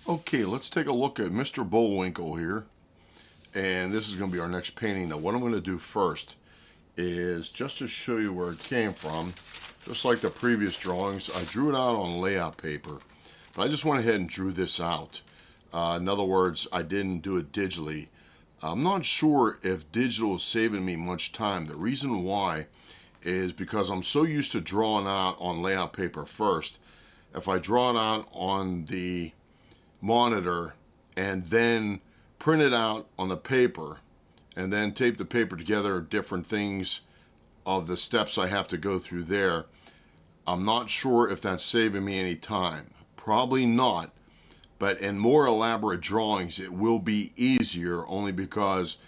Okay, let's take a look at Mr. Bullwinkle here. And this is going to be our next painting. Now what I'm going to do first is just to show you where it came from. Just like the previous drawings, I drew it out on layout paper. But I just went ahead and drew this out. In other words, I didn't do it digitally. I'm not sure if digital is saving me much time. The reason why is because I'm so used to drawing out on layout paper first. If I draw it out on the monitor and then print it out on the paper and then tape the paper together, different things of the steps I have to go through there, I'm not sure if that's saving me any time. Probably not, but in more elaborate drawings it will be easier, only because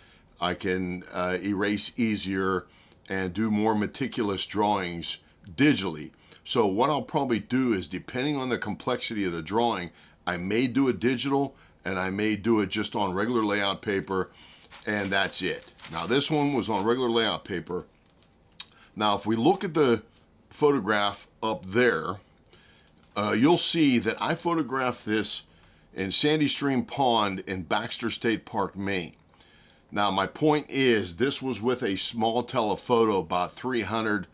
I can erase easier and do more meticulous drawings digitally. So what I'll probably do is, depending on the complexity of the drawing, I may do it digital and I may do it just on regular layout paper, and that's it. Now this one was on regular layout paper. Now if we look at the photograph up there, you'll see that I photographed this in Sandy Stream Pond in Baxter State Park, Maine. Now my point is, this was with a small telephoto, about 300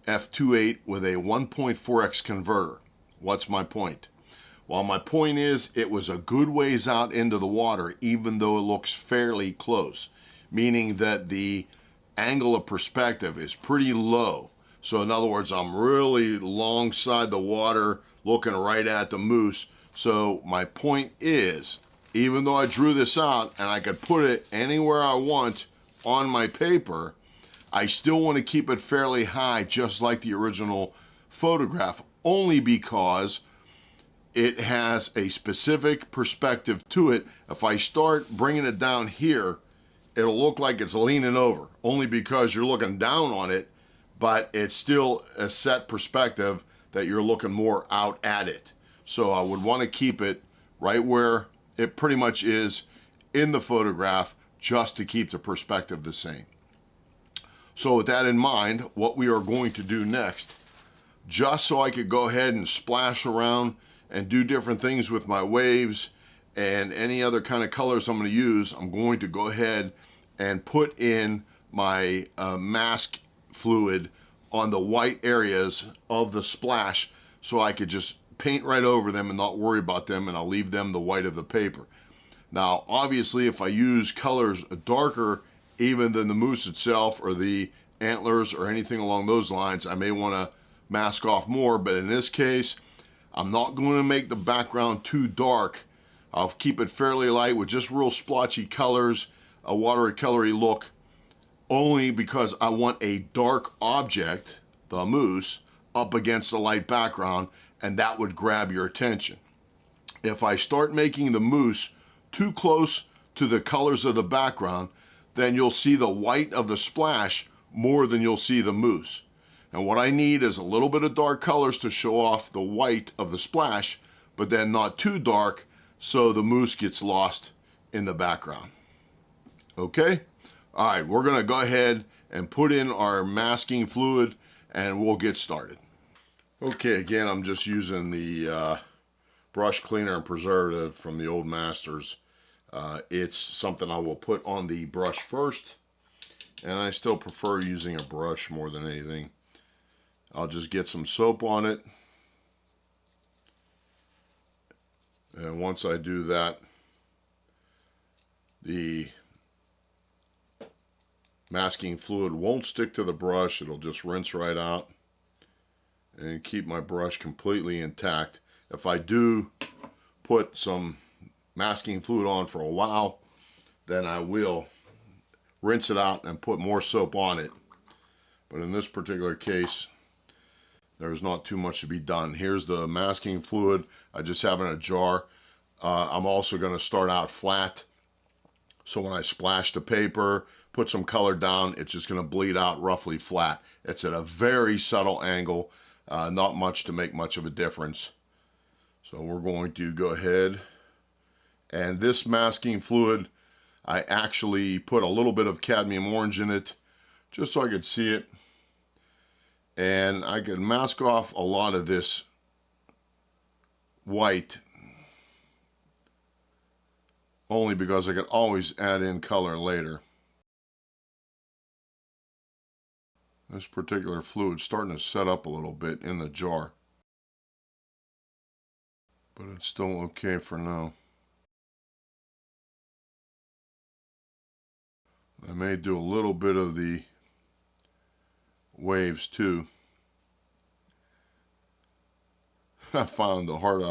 f2.8 with a 1.4x converter. What's my point? Well, my point is, it was a good ways out into the water, even though it looks fairly close, meaning that the angle of perspective is pretty low. So in other words, I'm really alongside the water looking right at the moose. So my point is, even though I drew this out and I could put it anywhere I want on my paper, I still want to keep it fairly high, just like the original photograph, only because it has a specific perspective to it. If I start bringing it down here, it'll look like it's leaning over, only because you're looking down on it, but it's still a set perspective that you're looking more out at it. So I would want to keep it right where it pretty much is in the photograph, just to keep the perspective the same. So with that in mind, what we are going to do next, just so I could go ahead and splash around and do different things with my waves and any other kind of colors I'm going to use, I'm going to go ahead and put in my mask fluid on the white areas of the splash, so I could just paint right over them and not worry about them, and I'll leave them the white of the paper. Now obviously if I use colors darker even than the moose itself or the antlers or anything along those lines, I may want to mask off more, but in this case I'm not going to make the background too dark. I'll keep it fairly light with just real splotchy colors, a watercolory look, only because I want a dark object, the moose, up against the light background, and that would grab your attention. If I start making the moose too close to the colors of the background, then you'll see the white of the splash more than you'll see the moose. And what I need is a little bit of dark colors to show off the white of the splash, but then not too dark so the moose gets lost in the background. Okay? All right, we're gonna go ahead and put in our masking fluid and we'll get started. Okay, again, I'm just using the brush cleaner and preservative from the old masters. It's something I will put on the brush first, and I still prefer using a brush more than anything. I'll just get some soap on it, and once I do that, the masking fluid won't stick to the brush. It'll just rinse right out and keep my brush completely intact. If I do put some masking fluid on for a while, then I will rinse it out and put more soap on it. But in this particular case, there's not too much to be done. Here's the masking fluid I just have in a jar. I'm also going to start out flat, so when I splash the paper, put some color down, it's just going to bleed out roughly flat. It's at a very subtle angle, not much to make much of a difference. So we're going to go ahead, and this masking fluid, I actually put a little bit of cadmium orange in it just so I could see it, and I could mask off a lot of this white only because I could always add in color later. This particular fluid's starting to set up a little bit in the jar, but it's still okay for now. I may do a little bit of the waves too. I found the hard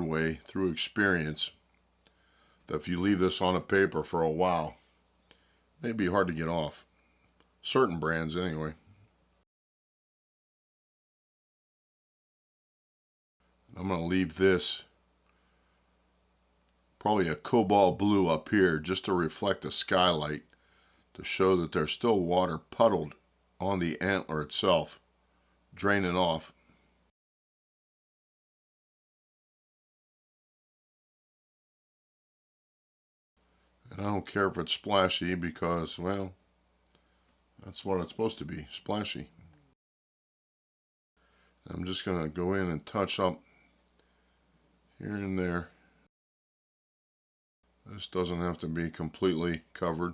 way through experience that if you leave this on a paper for a while, it may be hard to get off. Certain brands anyway. I'm going to leave this probably a cobalt blue up here just to reflect the skylight, to show that there's still water puddled on the antler itself, draining off. And I don't care if it's splashy because, well, that's what it's supposed to be, splashy. I'm just going to go in and touch up here and there. This doesn't have to be completely covered.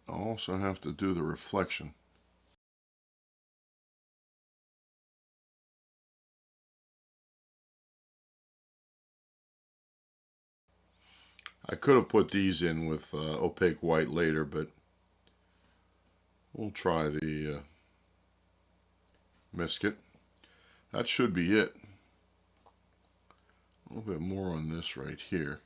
I also have to do the reflection. I could have put these in with opaque white later, but we'll try the Frisket. That should be it. A little bit more on this right here.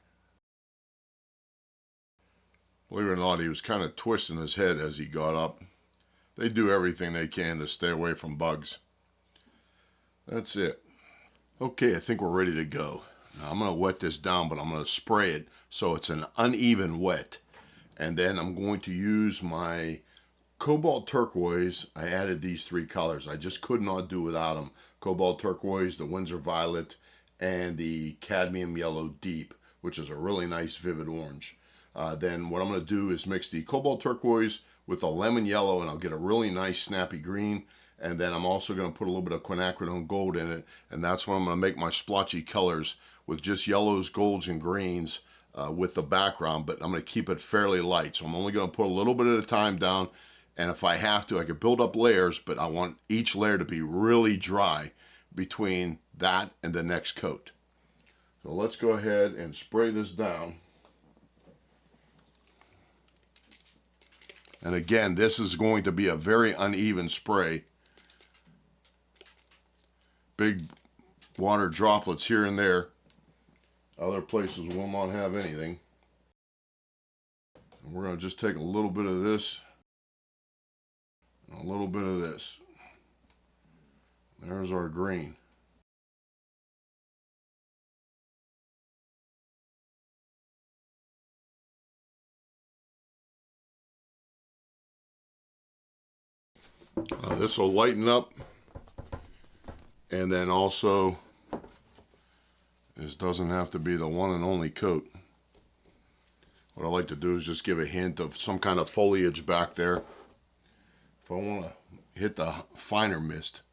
Believe it or not, he was kind of twisting his head as he got up. They do everything they can to stay away from bugs. That's it. Okay, I think we're ready to go. Now I'm going to wet this down, but I'm going to spray it so it's an uneven wet. And then I'm going to use my cobalt turquoise. I added these three colors. I just could not do without them. Cobalt turquoise, the Windsor violet, and the cadmium yellow deep, which is a really nice vivid orange. Then what I'm going to do is mix the cobalt turquoise with the lemon yellow, and I'll get a really nice snappy green. And then I'm also going to put a little bit of quinacridone gold in it, and that's when I'm going to make my splotchy colors with just yellows, golds, and greens with the background, but I'm going to keep it fairly light. So I'm only going to put a little bit at a time down, and if I have to, I could build up layers, but I want each layer to be really dry between that and the next coat. So let's go ahead and spray this down. And again, this is going to be a very uneven spray. Big water droplets here and there. Other places will not have anything. And we're going to just take a little bit of this and a little bit of this. There's our green. This will lighten up, and then also this doesn't have to be the one and only coat. What I like to do is just give a hint of some kind of foliage back there if I want to hit the finer mist.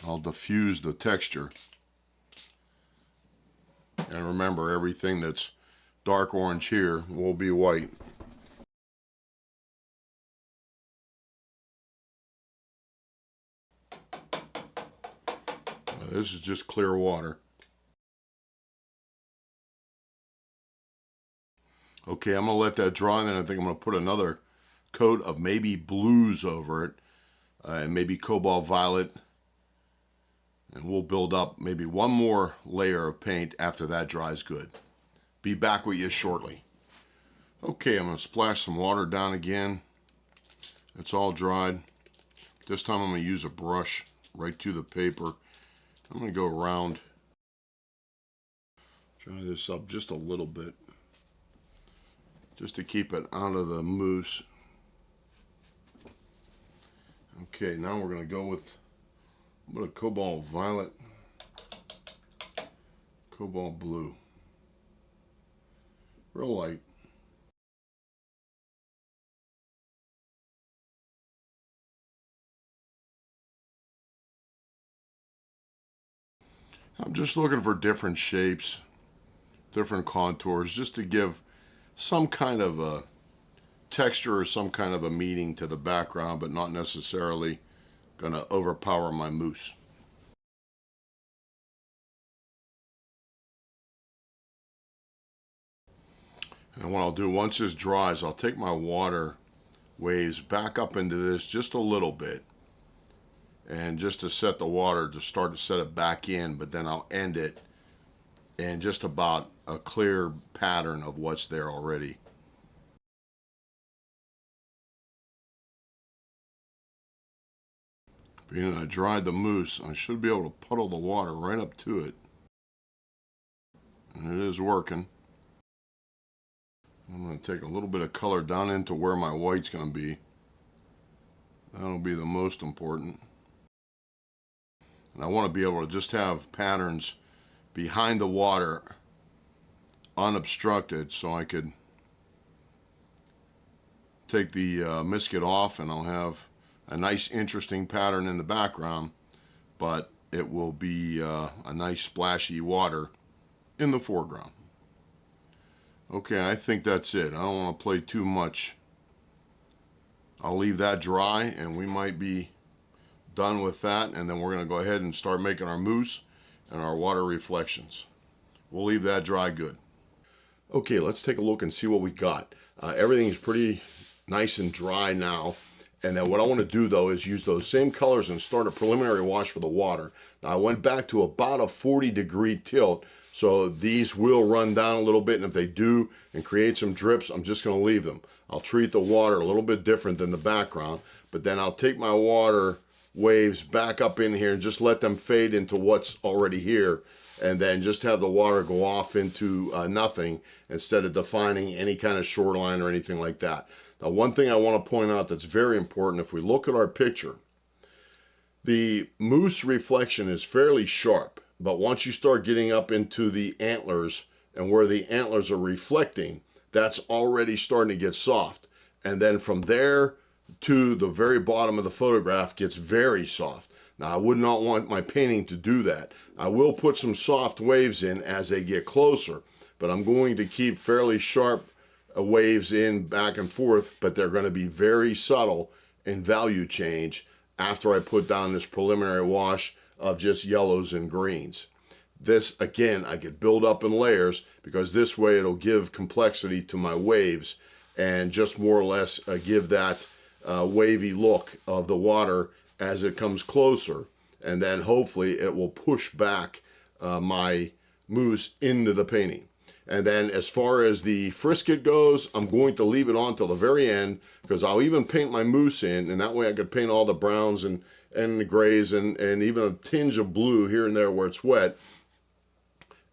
I'll diffuse the texture. And remember, everything that's dark orange here will be white. This is just clear water. Okay, I'm going to let that dry, and then I think I'm going to put another coat of maybe blues over it, and maybe cobalt violet. And we'll build up maybe one more layer of paint after that dries good. Be back with you shortly. Okay, I'm going to splash some water down again. It's all dried. This time I'm going to use a brush right to the paper. I'm going to go around, dry this up just a little bit, just to keep it out of the mousse. Okay, now we're going to go with a bit of cobalt violet, cobalt blue, real light. I'm just looking for different shapes, different contours, just to give some kind of a texture or some kind of a meaning to the background, but not necessarily going to overpower my mousse. And what I'll do once this dries, I'll take my water waves back up into this just a little bit, and just to set the water, to start to set it back in, but then I'll end it in just about a clear pattern of what's there already. Being that I dried the mousse, I should be able to puddle the water right up to it. And it is working. I'm going to take a little bit of color down into where my white's going to be. That'll be the most important. And I want to be able to just have patterns behind the water unobstructed, so I could take the misket off and I'll have a nice interesting pattern in the background, but it will be a nice splashy water in the foreground. Okay, I think that's it. I don't want to play too much. I'll leave that dry and we might be done with that, and then we're going to go ahead and start making our mousse and our water reflections. We'll leave that dry good. Okay, let's take a look and see what we got. Everything's pretty nice and dry now. And then what I want to do though is use those same colors and start a preliminary wash for the water. Now I went back to about a 40-degree tilt, so these will run down a little bit, and if they do and create some drips, I'm just going to leave them. I'll treat the water a little bit different than the background, but then I'll take my water waves back up in here and just let them fade into what's already here, and then just have the water go off into nothing instead of defining any kind of shoreline or anything like that. Now, one thing I want to point out that's very important, if we look at our picture, the mousse reflection is fairly sharp, but once you start getting up into the antlers and where the antlers are reflecting, that's already starting to get soft. And then from there to the very bottom of the photograph gets very soft. Now, I would not want my painting to do that. I will put some soft waves in as they get closer, but I'm going to keep fairly sharp waves in back and forth, but they're going to be very subtle in value change after I put down this preliminary wash of just yellows and greens. This, again, I could build up in layers because this way it'll give complexity to my waves and just more or less give that wavy look of the water as it comes closer. And then hopefully it will push back my mousse into the painting. And then as far as the frisket goes, I'm going to leave it on till the very end because I'll even paint my mousse in, and that way I could paint all the browns and the grays and even a tinge of blue here and there where it's wet.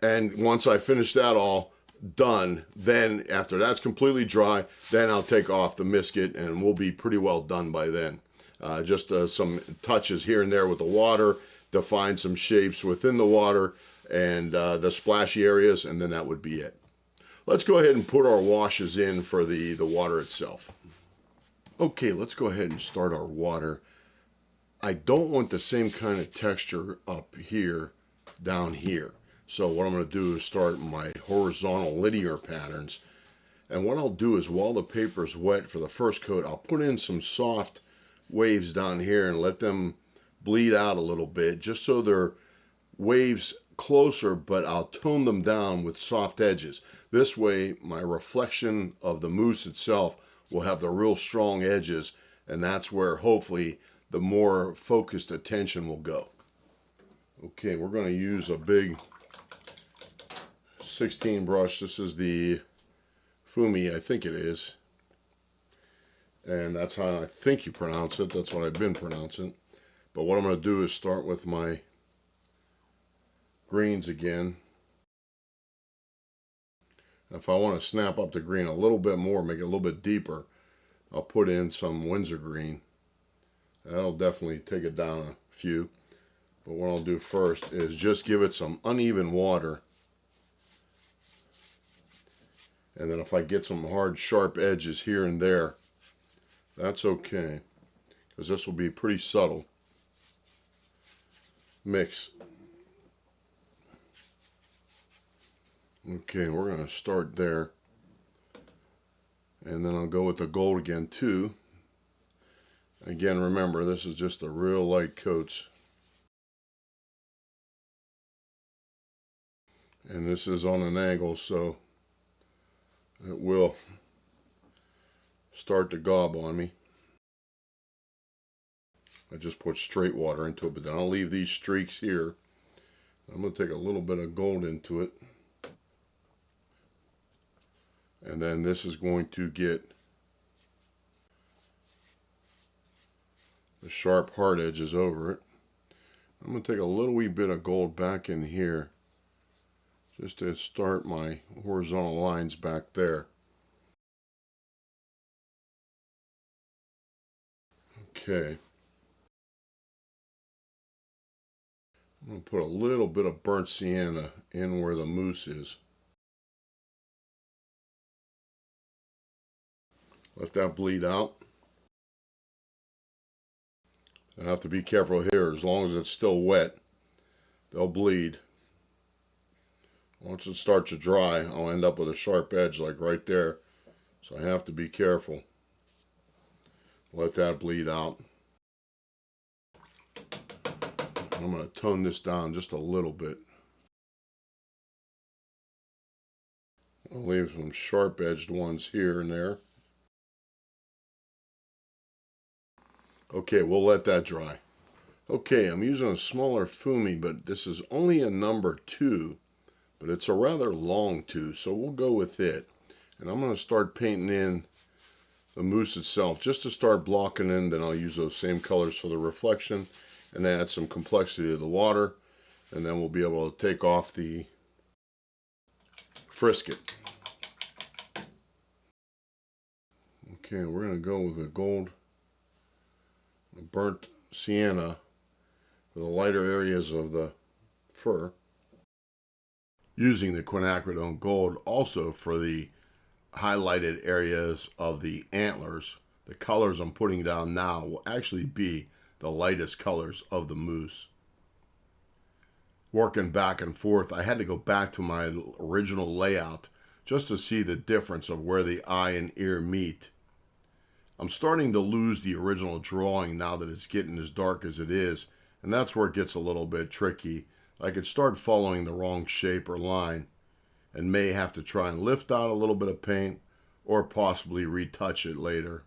And once I finish that all done, then after that's completely dry, then I'll take off the misket and we'll be pretty well done by then. Just some touches here and there with the water, define some shapes within the water, and the splashy areas, and then that would be it. Let's go ahead and put our washes in for the water itself. Okay, let's go ahead and start our water. I don't want the same kind of texture up here, down here. So what I'm going to do is start my horizontal linear patterns. And what I'll do is while the paper is wet for the first coat, I'll put in some soft waves down here and let them bleed out a little bit, just so they're waves closer, but I'll tone them down with soft edges. This way my reflection of the mousse itself will have the real strong edges, and that's where hopefully the more focused attention will go. Okay, we're going to use a big 16 brush. This is the Fumi, I think it is, and that's how I think you pronounce it. That's what I've been pronouncing. But what I'm going to do is start with my greens again. If I want to snap up the green a little bit more, make it a little bit deeper, I'll put in some Windsor green. That'll definitely take it down a few. But what I'll do first is just give it some uneven water. And then if I get some hard, sharp edges here and there, that's okay, because this will be pretty subtle mix. Okay, we're going to start there. And then I'll go with the gold again too. Again, remember, this is just the real light coats. And this is on an angle, so it will start to gob on me. I just put straight water into it, but then I'll leave these streaks here. I'm going to take a little bit of gold into it. And then this is going to get the sharp hard edges over it. I'm going to take a little wee bit of gold back in here just to start my horizontal lines back there. Okay. I'm going to put a little bit of burnt sienna in where the moose is. Let that bleed out. I have to be careful here. As long as it's still wet, they'll bleed. Once it starts to dry, I'll end up with a sharp edge like right there. So I have to be careful. Let that bleed out. I'm going to tone this down just a little bit. I'll leave some sharp edged ones here and there. Okay, we'll let that dry. Okay, I'm using a smaller Fumi, but this is only a number 2, but it's a rather long 2, so we'll go with it. And I'm going to start painting in the moose itself just to start blocking in. Then I'll use those same colors for the reflection and add some complexity to the water, and then we'll be able to take off the frisket. Okay, we're going to go with the gold, the burnt sienna for the lighter areas of the fur. Using the quinacridone gold also for the highlighted areas of the antlers. The colors I'm putting down now will actually be the lightest colors of the moose. Working back and forth, I had to go back to my original layout just to see the difference of where the eye and ear meet. I'm starting to lose the original drawing now that it's getting as dark as it is, and that's where it gets a little bit tricky. I could start following the wrong shape or line and may have to try and lift out a little bit of paint or possibly retouch it later.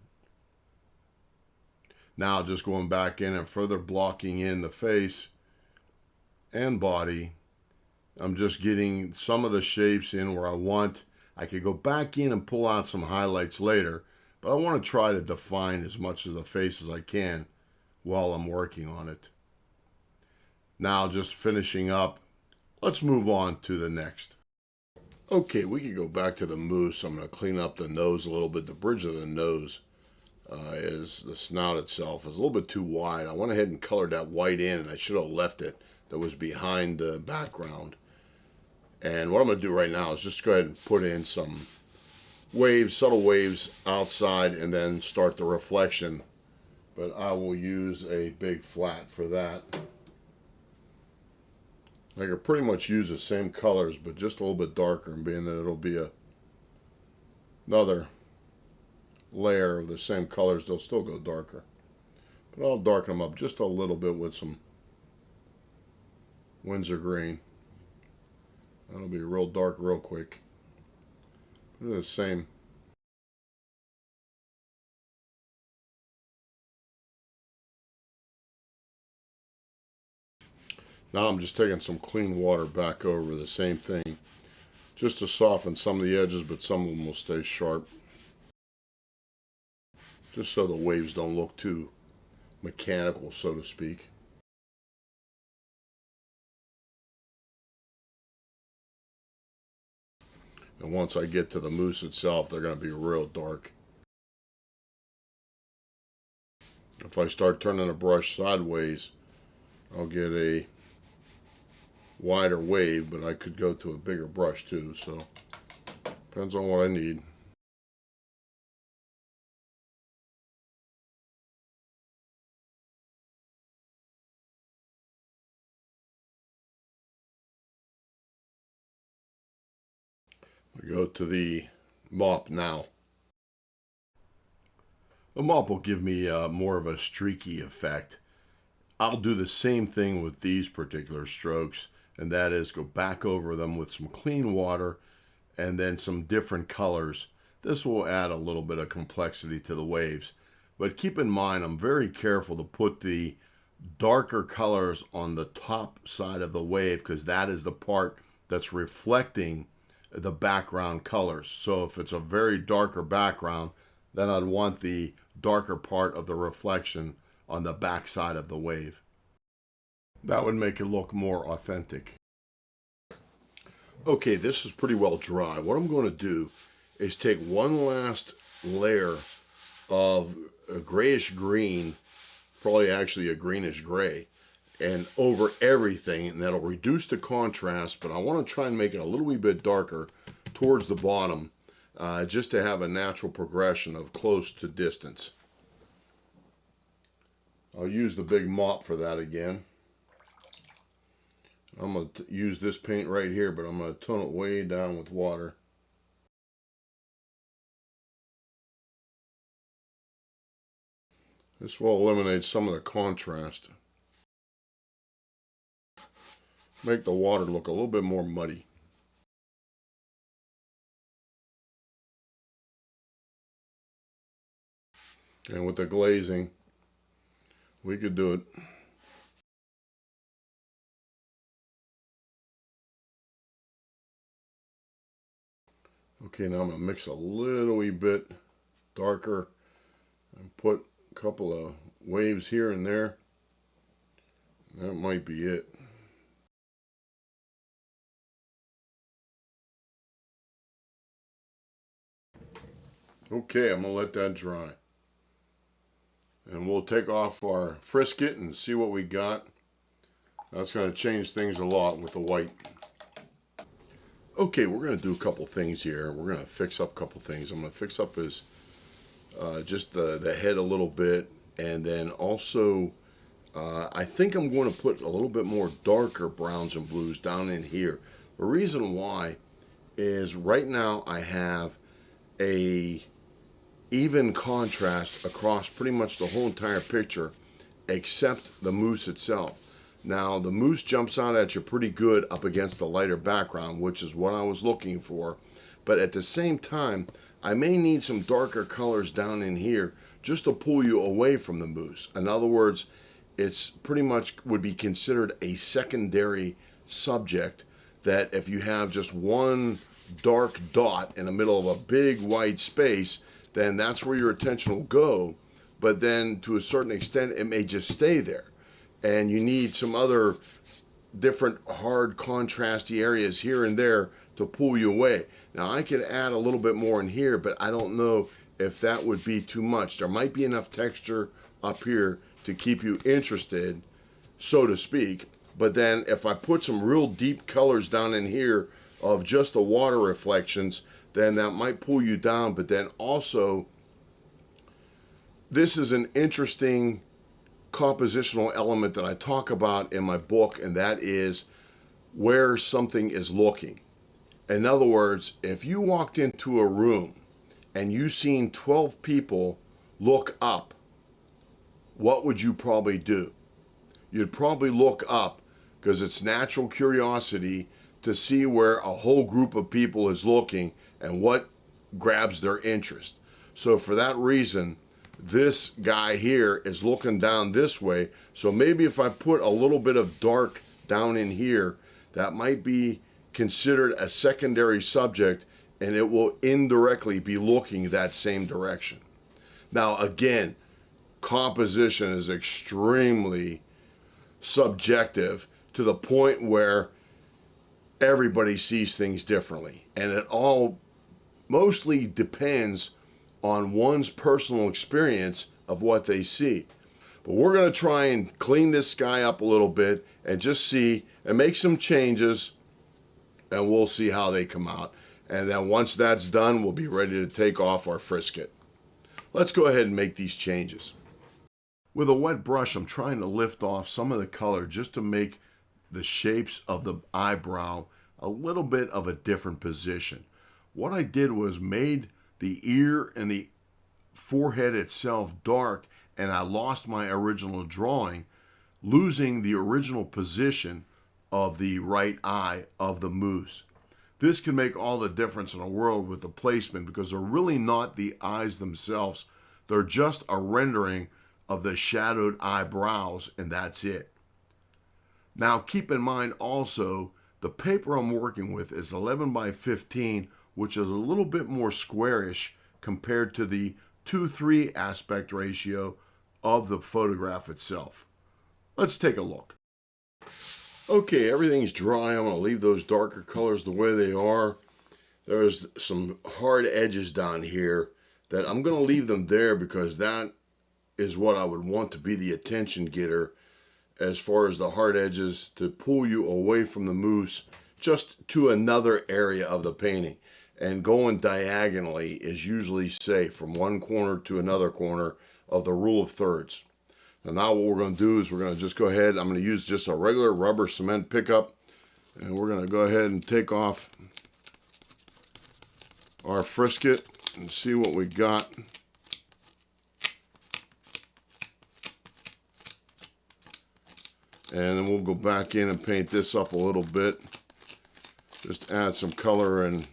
Now just going back in and further blocking in the face and body. I'm just getting some of the shapes in where I want. I could go back in and pull out some highlights later, but I want to try to define as much of the face as I can while I'm working on it. Now just finishing up, let's move on to the next. Okay, we could go back to the moose. I'm going to clean up the nose a little bit. The bridge of the nose is the snout itself is a little bit too wide. I went ahead and colored that white in, and I should have left it that was behind the background. And what I'm going to do right now is just go ahead and put in some waves, subtle waves outside, and then start the reflection. But I will use a big flat for that. I could pretty much use the same colors, but just a little bit darker, and being that it'll be another layer of the same colors, they'll still go darker. But I'll darken them up just a little bit with some Windsor green. That'll be real dark real quick. They're the same. Now I'm just taking some clean water back over the same thing, just to soften some of the edges, but some of them will stay sharp. Just so the waves don't look too mechanical, so to speak. And once I get to the moose itself, they're going to be real dark. If I start turning the brush sideways, I'll get a wider wave, but I could go to a bigger brush too, so depends on what I need. We go to the mop now. The mop will give me more of a streaky effect. I'll do the same thing with these particular strokes, and that is go back over them with some clean water and then some different colors. This will add a little bit of complexity to the waves. But keep in mind, I'm very careful to put the darker colors on the top side of the wave because that is the part that's reflecting the background colors. So if it's a very darker background, then I'd want the darker part of the reflection on the back side of the wave. That would make it look more authentic. Okay, this is pretty well dry. What I'm going to do is take one last layer of a grayish green, probably actually a greenish gray, and over everything, and that'll reduce the contrast, but I want to try and make it a little wee bit darker towards the bottom, just to have a natural progression of close to distance. I'll use the big mop for that again. I'm going to use this paint right here, but I'm going to tone it way down with water. This will eliminate some of the contrast. Make the water look a little bit more muddy. And with the glazing, we could do it. Okay, now I'm going to mix a little wee bit darker and put a couple of waves here and there. That might be it. Okay, I'm going to let that dry. And we'll take off our Frisket and see what we got. That's going to change things a lot with the white. Okay, we're going to do a couple things here. We're going to fix up a couple things. I'm going to fix up his just the head a little bit, and then also I think I'm going to put a little bit more darker browns and blues down in here. The reason why is right now I have a even contrast across pretty much the whole entire picture except the moose itself. Now the moose jumps out at you pretty good up against the lighter background, which is what I was looking for, but at the same time I may need some darker colors down in here just to pull you away from the moose. In other words, it's pretty much would be considered a secondary subject, that if you have just one dark dot in the middle of a big wide space, then that's where your attention will go. But then to a certain extent, it may just stay there. And you need some other different hard contrasty areas here and there to pull you away. Now I could add a little bit more in here, but I don't know if that would be too much. There might be enough texture up here to keep you interested, so to speak. But then if I put some real deep colors down in here of just the water reflections, then that might pull you down. But then also, this is an interesting compositional element that I talk about in my book, and that is where something is looking. In other words, if you walked into a room and you seen 12 people look up, what would you probably do? You'd probably look up because it's natural curiosity to see where a whole group of people is looking and what grabs their interest. So for that reason, this guy here is looking down this way. So maybe if I put a little bit of dark down in here, that might be considered a secondary subject, and it will indirectly be looking that same direction. Now again, composition is extremely subjective to the point where everybody sees things differently, and it all mostly depends on one's personal experience of what they see. But we're going to try and clean this guy up a little bit and just see and make some changes, and we'll see how they come out. And then once that's done, we'll be ready to take off our Frisket. Let's go ahead and make these changes. With a wet brush, I'm trying to lift off some of the color just to make the shapes of the eyebrow a little bit of a different position. what I did was made the ear and the forehead itself dark, and I lost my original drawing, losing the original position of the right eye of the moose. This can make all the difference in the world with the placement, because they're really not the eyes themselves. They're just a rendering of the shadowed eyebrows, and that's it. Now keep in mind also, the paper I'm working with is 11 by 15, which is a little bit more squarish compared to the 2:3 aspect ratio of the photograph itself. Let's take a look. Okay, everything's dry. I'm going to leave those darker colors the way they are. There's some hard edges down here that I'm going to leave them there, because that is what I would want to be the attention getter, as far as the hard edges, to pull you away from the moose just to another area of the painting. And going diagonally is usually safe, from one corner to another corner of the rule of thirds. And now what we're going to do is we're going to just go ahead. I'm going to use just a regular rubber cement pickup, and we're going to go ahead and take off our Frisket and see what we got. And then we'll go back in and paint this up a little bit. Just add some color and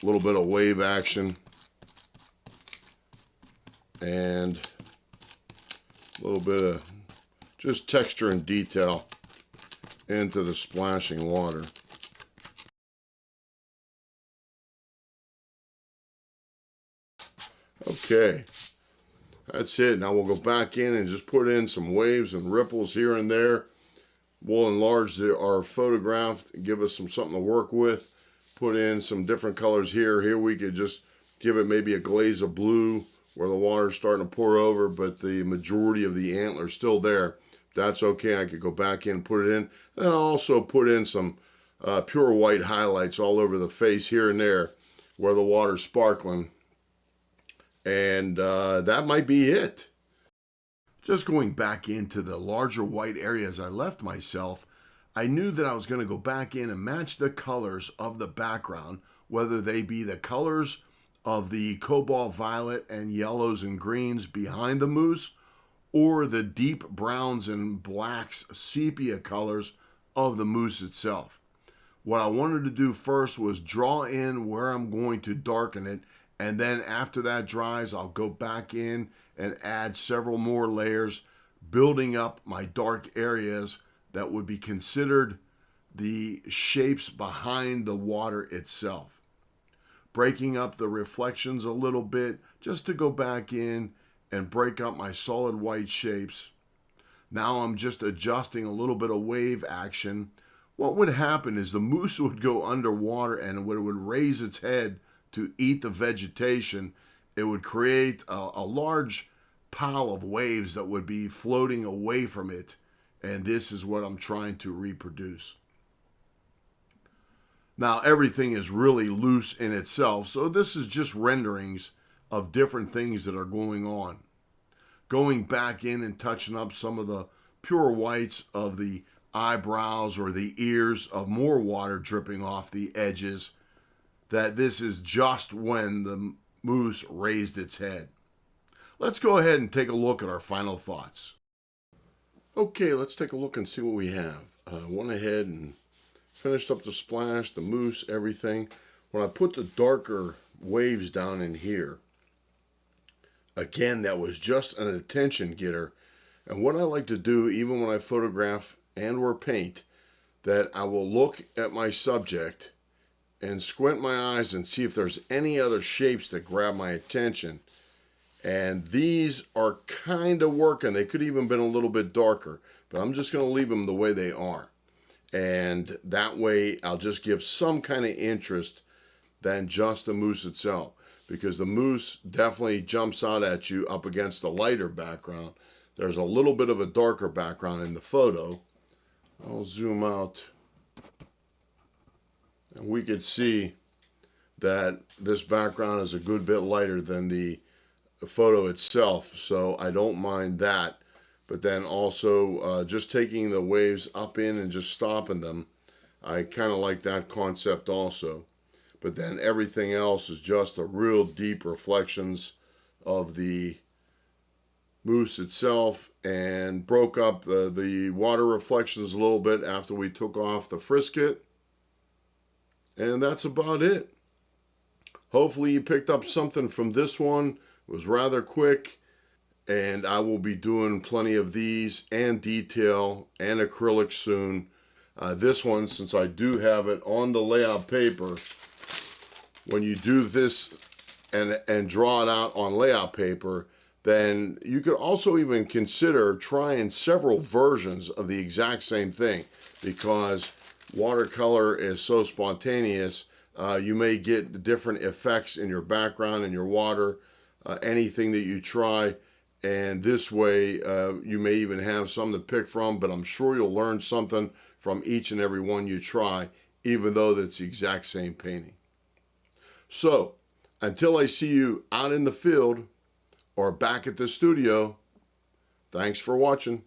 a little bit of wave action. And a little bit of just texture and detail into the splashing water. Okay, that's it. Now we'll go back in and just put in some waves and ripples here and there. We'll enlarge our photograph, give us something to work with. Put in some different colors here. Here we could just give it maybe a glaze of blue where the water's starting to pour over, but the majority of the antler's still there. That's okay. I could go back in and put it in. And I'll also put in some pure white highlights all over the face here and there where the water's sparkling. And that might be it. Just going back into the larger white areas I left myself, I knew that I was going to go back in and match the colors of the background, whether they be the colors of the cobalt violet and yellows and greens behind the moose, or the deep browns and blacks, sepia colors of the moose itself. What I wanted to do first was draw in where I'm going to darken it, and then after that dries, I'll go back in and add several more layers, building up my dark areas that would be considered the shapes behind the water itself. Breaking up the reflections a little bit just to go back in and break up my solid white shapes. Now I'm just adjusting a little bit of wave action. What would happen is the moose would go underwater, and when it would raise its head to eat the vegetation, it would create a large pile of waves that would be floating away from it. And this is what I'm trying to reproduce. Now everything is really loose in itself, so this is just renderings of different things that are going on. Going back in and touching up some of the pure whites of the eyebrows or the ears of more water dripping off the edges, that this is just when the moose raised its head. Let's go ahead and take a look at our final thoughts. Okay, let's take a look and see what we have. Went ahead and finished up the splash, the moose, everything. When I put the darker waves down in here, again, that was just an attention getter. And what I like to do, even when I photograph and or paint, that I will look at my subject and squint my eyes and see if there's any other shapes that grab my attention. And these are kind of working. They could even been a little bit darker, but I'm just going to leave them the way they are. And that way I'll just give some kind of interest than just the moose itself, because the moose definitely jumps out at you up against the lighter background. There's a little bit of a darker background in the photo. I'll zoom out, and we could see that this background is a good bit lighter than the photo itself, so I don't mind that. But then also just taking the waves up in and just stopping them, I kind of like that concept also. but then everything else is just a real deep reflections of the mousse itself, and broke up the water reflections a little bit after we took off the Frisket. And that's about it. Hopefully you picked up something from this one. It was rather quick, and I will be doing plenty of these and detail and acrylic soon. This one, since I do have it on the layout paper, when you do this and draw it out on layout paper, then you could also even consider trying several versions of the exact same thing, because watercolor is so spontaneous. You may get different effects in your background and your water, anything that you try, and this way you may even have some to pick from, but I'm sure you'll learn something from each and every one you try, even though it's the exact same painting. So, until I see you out in the field or back at the studio, thanks for watching.